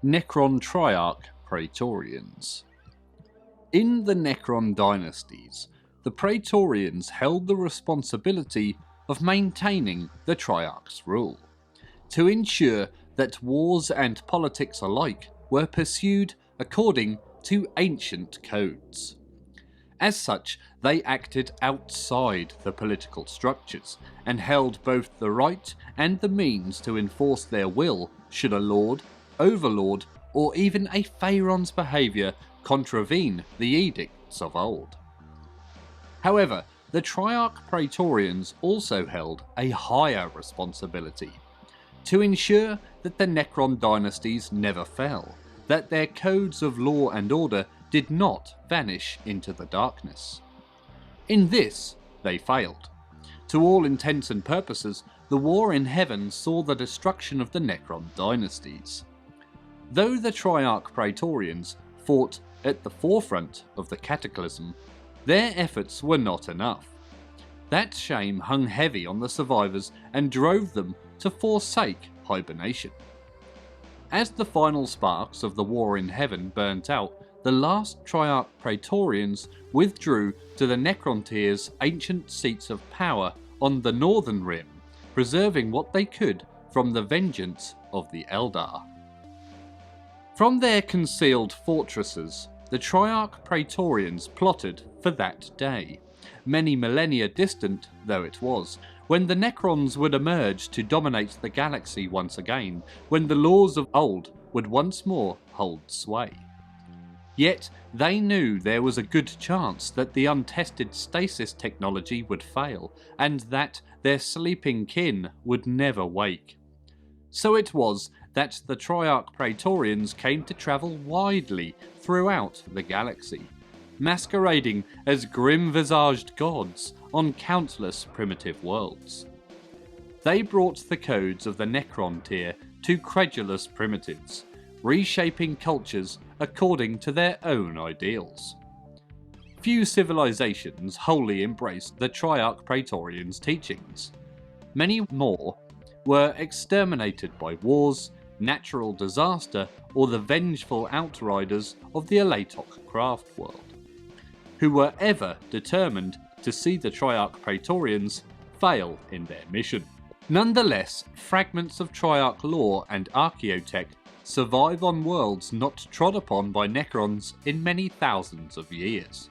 Necron Triarch Praetorians. In the Necron dynasties, the Praetorians held the responsibility of maintaining the Triarch's rule, to ensure that wars and politics alike were pursued according to ancient codes. As such, they acted outside the political structures, and held both the right and the means to enforce their will should a lord, overlord, or even a Pharaon's behaviour contravene the edicts of old. However, the Triarch Praetorians also held a higher responsibility, to ensure that the Necron dynasties never fell, that their codes of law and order did not vanish into the darkness. In this, they failed. To all intents and purposes, the war in heaven saw the destruction of the Necron dynasties. Though the Triarch Praetorians fought at the forefront of the cataclysm, their efforts were not enough. That shame hung heavy on the survivors and drove them to forsake hibernation. As the final sparks of the war in heaven burnt out, the last Triarch Praetorians withdrew to the Necrontier's ancient seats of power on the northern rim, preserving what they could from the vengeance of the Eldar. From their concealed fortresses, the Triarch Praetorians plotted for that day, many millennia distant though it was, when the Necrons would emerge to dominate the galaxy once again, when the laws of old would once more hold sway. Yet they knew there was a good chance that the untested stasis technology would fail, and that their sleeping kin would never wake. So it was that the Triarch Praetorians came to travel widely throughout the galaxy, masquerading as grim-visaged gods on countless primitive worlds. They brought the codes of the Necrontier to credulous primitives, reshaping cultures according to their own ideals. Few civilizations wholly embraced the Triarch Praetorians' teachings. Many more were exterminated by wars, natural disaster, or the vengeful outriders of the Alatok craft world, who were ever determined to see the Triarch Praetorians fail in their mission. Nonetheless, fragments of Triarch lore and archaeotech survive on worlds not trod upon by Necrons in many thousands of years.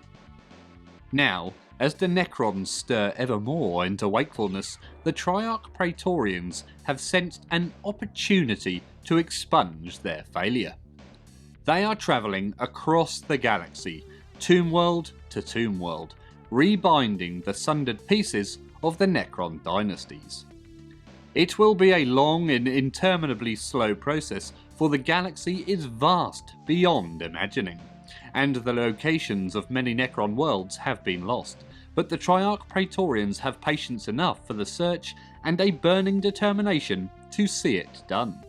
Now, as the Necrons stir ever more into wakefulness, the Triarch Praetorians have sensed an opportunity to expunge their failure. They are travelling across the galaxy, tomb world to tomb world, rebinding the sundered pieces of the Necron dynasties. It will be a long and interminably slow process, for the galaxy is vast beyond imagining, and the locations of many Necron worlds have been lost, but the Triarch Praetorians have patience enough for the search and a burning determination to see it done.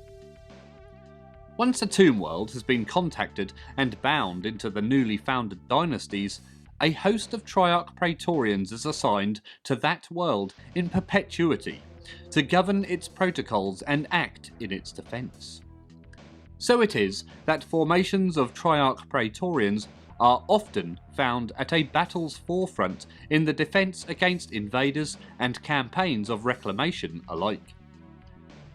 Once a tomb world has been contacted and bound into the newly founded dynasties, a host of Triarch Praetorians is assigned to that world in perpetuity, to govern its protocols and act in its defence. So it is that formations of Triarch Praetorians are often found at a battle's forefront in the defence against invaders and campaigns of reclamation alike.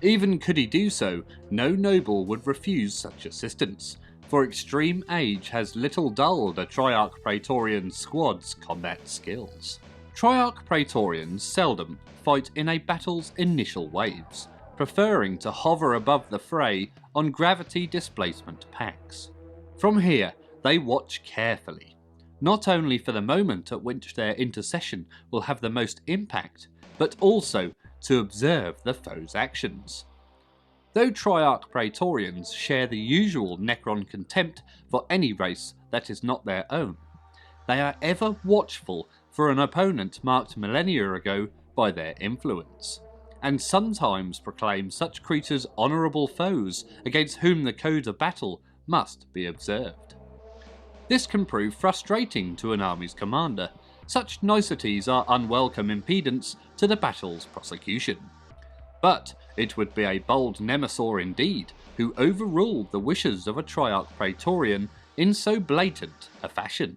Even could he do so, no noble would refuse such assistance, for extreme age has little dulled a Triarch Praetorian squad's combat skills. Triarch Praetorians seldom fight in a battle's initial waves, preferring to hover above the fray on gravity displacement packs. From here, they watch carefully, not only for the moment at which their intercession will have the most impact, but also to observe the foe's actions. Though Triarch Praetorians share the usual Necron contempt for any race that is not their own, they are ever watchful for an opponent marked millennia ago by their influence, and sometimes proclaim such creatures honourable foes against whom the code of battle must be observed. This can prove frustrating to an army's commander. Such niceties are unwelcome impediments to the battle's prosecution. But it would be a bold Nemesaur indeed who overruled the wishes of a Triarch Praetorian in so blatant a fashion.